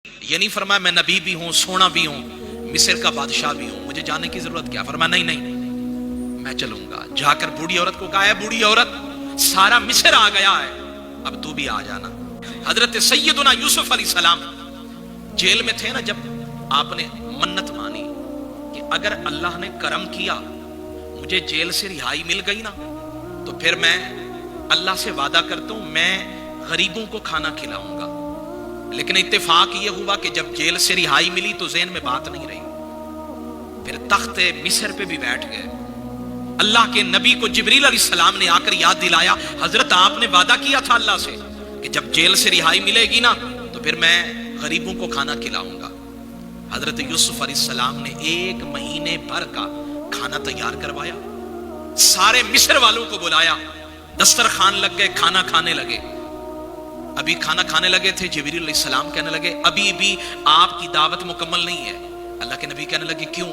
یہ نہیں فرمایا میں نبی بھی ہوں، سونا بھی ہوں، مصر کا بادشاہ بھی ہوں، مجھے جانے کی ضرورت کیا؟ فرمایا نہیں نہیں میں چلوں گا۔ جا کر بوڑھی عورت کو کہا ہے بوڑھی عورت سارا مصر آ گیا ہے، اب تو بھی آ جانا۔ حضرت سیدنا یوسف علیہ السلام جیل میں تھے نا، جب آپ نے منت مانی کہ اگر اللہ نے کرم کیا مجھے جیل سے رہائی مل گئی نا تو پھر میں اللہ سے وعدہ کرتا ہوں میں غریبوں کو کھانا کھلاؤں گا۔ لیکن اتفاق یہ ہوا کہ جب جیل سے رہائی ملی تو ذہن میں بات نہیں رہی، پھر تخت مصر پہ بھی بیٹھ گئے۔ اللہ کے نبی کو جبریل علیہ السلام نے آ کر یاد دلایا حضرت آپ نے وعدہ کیا تھا اللہ سے کہ جب جیل سے رہائی ملے گی نا تو پھر میں غریبوں کو کھانا کھلاؤں گا۔ حضرت یوسف علیہ السلام نے 1 مہینے بھر کا کھانا تیار کروایا، سارے مصر والوں کو بلایا، دسترخوان لگ گئے، کھانا کھانے لگے۔ ابھی کھانا کھانے لگے تھے، جبریل علیہ السلام کہنے لگے ابھی بھی آپ کی دعوت مکمل نہیں ہے۔ اللہ کے نبی کہنے لگے کیوں؟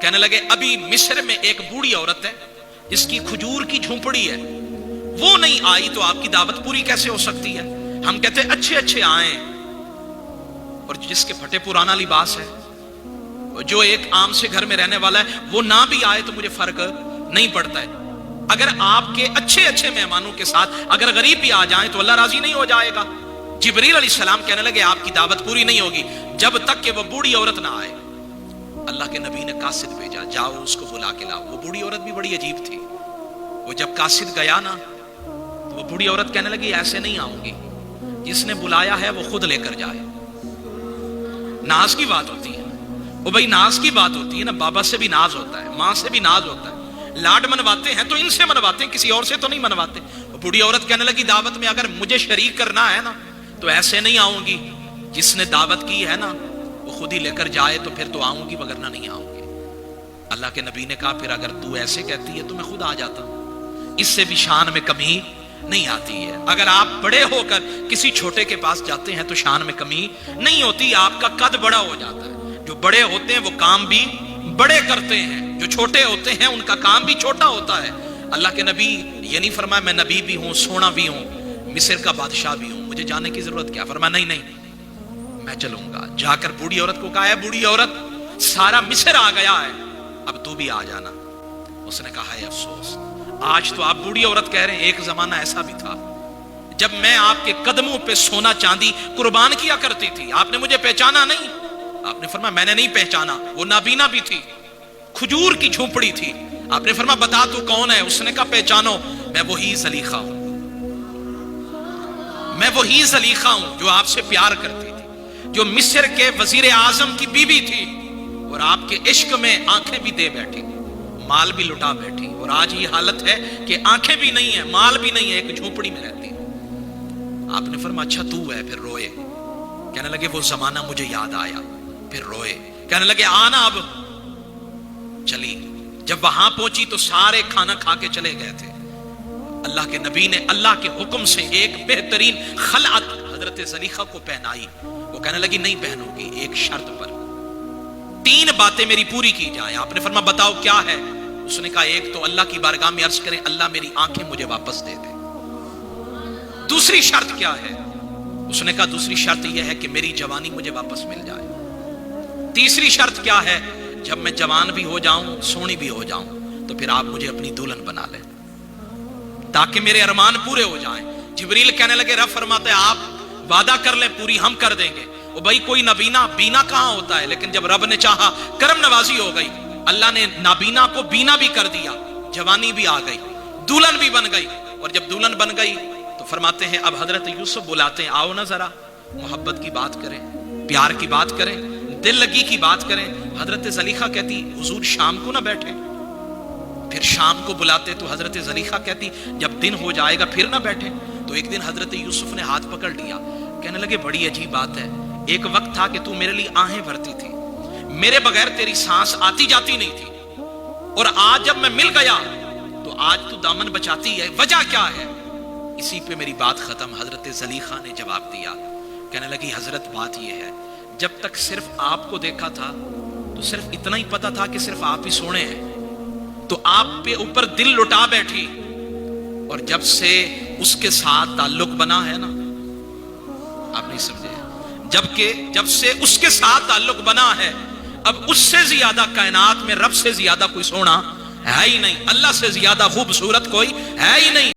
کہنے لگے ابھی مصر میں ایک بوڑھی عورت ہے جس کی کھجور کی جھونپڑی ہے، وہ نہیں آئی تو آپ کی دعوت پوری کیسے ہو سکتی ہے؟ ہم کہتے ہیں اچھے اچھے آئیں، اور جس کے پھٹے پرانا لباس ہے، جو ایک عام سے گھر میں رہنے والا ہے، وہ نہ بھی آئے تو مجھے فرق نہیں پڑتا ہے۔ اگر آپ کے اچھے اچھے مہمانوں کے ساتھ اگر غریب بھی آ جائیں تو اللہ راضی نہیں ہو جائے گا۔ جبریل علیہ السلام کہنے لگے آپ کی دعوت پوری نہیں ہوگی جب تک کہ وہ بوڑھی عورت نہ آئے۔ اللہ کے نبی نے قاصد بھیجا، جاؤ اس کو بلا کے لاؤ۔ وہ بوڑھی عورت بھی بڑی عجیب تھی، وہ جب قاصد گیا نا تو وہ بوڑھی عورت کہنے لگی ایسے نہیں آؤں گی، جس نے بلایا ہے وہ خود لے کر جائے۔ ناز کی بات ہوتی ہے، وہ بھائی ناز کی بات ہوتی ہے نا، بابا سے بھی ناز ہوتا ہے، ماں سے بھی ناز ہوتا ہے، لاڈ منواتے ہیں تو ان سے منواتے ہیں، کسی اور سے تو نہیں منواتے۔ وہ بوڑھی عورت کہنے لگی دعوت میں اگر مجھے شریک کرنا ہے نا تو ایسے نہیں آؤں گی، جس نے دعوت کی ہے نا وہ خود ہی لے کر جائے تو پھر تو آؤں گی، وگرنہ نہیں آؤں گی۔ اللہ کے نبی نے کہا پھر اگر تو ایسے کہتی ہے تو میں خود آ جاتا ہوں، اس سے بھی شان میں کمی نہیں آتی ہے۔ اگر آپ بڑے ہو کر کسی چھوٹے کے پاس جاتے ہیں تو شان میں کمی نہیں ہوتی، آپ کا قد بڑا ہو جاتا ہے۔ جو بڑے ہوتے ہیں وہ کام بھی بڑے کرتے ہیں، جو چھوٹے ہوتے ہیں ان کا کام بھی چھوٹا ہوتا ہے۔ اللہ کے نبی یہ نہیں فرمایا میں نبی بھی ہوں، سونا بھی ہوں، مصر کا بادشاہ بھی ہوں، مجھے جانے کی ضرورت کیا؟ فرمایا نہیں نہیں میں چلوں گا۔ جا کر بوڑھی عورت کو کہا ہے بوڑھی عورت سارا مصر آ گیا ہے، اب تو بھی آ جانا۔ اس نے کہا ہے افسوس، آج تو آپ بوڑھی عورت کہہ رہے ہیں، ایک زمانہ ایسا بھی تھا جب میں آپ کے قدموں پہ سونا چاندی قربان کیا کرتی تھی، آپ نے مجھے پہچانا نہیں؟ آپ نے فرمایا میں نے نہیں پہچانا، وہ نابینا بھی تھی، کھجور کی جھونپڑی تھی۔ آپ نے فرمایا بتا تو کون ہے؟ اس نے کہا پہچانو، میں وہی زلیخا ہوں، میں وہی زلیخا ہوں جو آپ سے پیار کرتی تھی، جو مصر کے وزیر اعظم کی بیوی تھی اور آپ کے عشق میں آنکھیں بھی دے بیٹھی، مال بھی لٹا بیٹھی، اور آج یہ حالت ہے کہ آنکھیں بھی نہیں ہیں، مال بھی نہیں ہے، ایک جھونپڑی میں رہتی ہے۔ آپ نے فرمایا اچھا تو ہے؟ پھر روئے۔ کہنے لگے وہ زمانہ مجھے یاد آیا، پھر روئے۔ کہنے لگے آنا اب۔ چلی، جب وہاں پہنچی تو سارے کھانا کھا کے چلے گئے تھے۔ اللہ کے نبی نے اللہ کے حکم سے ایک بہترین خلعت حضرت زلیخا کو پہنائی۔ وہ کہنے لگی نہیں پہنو گی، ایک شرط پر، 3 باتیں میری پوری کی جائیں۔ آپ نے فرمایا بتاؤ کیا ہے؟ اس نے کہا ایک تو اللہ کی بارگاہ میں عرض کریں اللہ میری آنکھیں مجھے واپس دے دے۔ دوسری شرط کیا ہے؟ اس نے کہا دوسری شرط یہ ہے کہ میری جوانی مجھے واپس مل جائے۔ تیسری شرط کیا ہے؟ جب میں جوان بھی ہو جاؤں، سونی بھی ہو جاؤں تو پھر آپ مجھے اپنی دلہن بنا لیں تاکہ میرے ارمان پورے ہو جائیں۔ جبریل کہنے لگے رب فرماتے ہیں آپ وعدہ کر لیں پوری ہم کر دیں گے۔ وہ بھائی کوئی نابینا بینا کہاں ہوتا ہے، لیکن جب رب نے چاہا کرم نوازی ہو گئی، اللہ نے نابینا کو بینا بھی کر دیا، جوانی بھی آ گئی، دلہن بھی بن گئی۔ اور جب دلہن بن گئی تو فرماتے ہیں اب حضرت یوسف بلاتے ہیں آؤ نا ذرا محبت کی بات کریں، پیار کی بات کریں، دل لگی کی بات کریں۔ حضرت زلیخا کہتی حضور شام کو نہ بیٹھے، پھر شام کو بلاتے تو حضرت زلیخا کہتی جب دن ہو جائے گا پھر نہ بیٹھے۔ تو ایک دن حضرت یوسف نے ہاتھ پکڑ لیا، کہنے لگے بڑی عجیب بات ہے، ایک وقت تھا کہ تو میرے لیے آہیں بھرتی تھی، میرے بغیر تیری سانس آتی جاتی نہیں تھی، اور آج جب میں مل گیا تو آج تو دامن بچاتی ہے، وجہ کیا ہے؟ اسی پہ میری بات ختم۔ حضرت زلیخا نے جواب دیا، کہنے لگی حضرت بات یہ ہے جب تک صرف آپ کو دیکھا تھا تو صرف اتنا ہی پتا تھا کہ صرف آپ ہی سونے ہیں، تو آپ پہ اوپر دل لٹا بیٹھی، اور جب سے اس کے ساتھ تعلق بنا ہے نا، آپ نہیں سمجھے، جبکہ جب سے اس کے ساتھ تعلق بنا ہے اب اس سے زیادہ کائنات میں رب سے زیادہ کوئی سونا ہے ہی نہیں، اللہ سے زیادہ خوبصورت کوئی ہے ہی نہیں.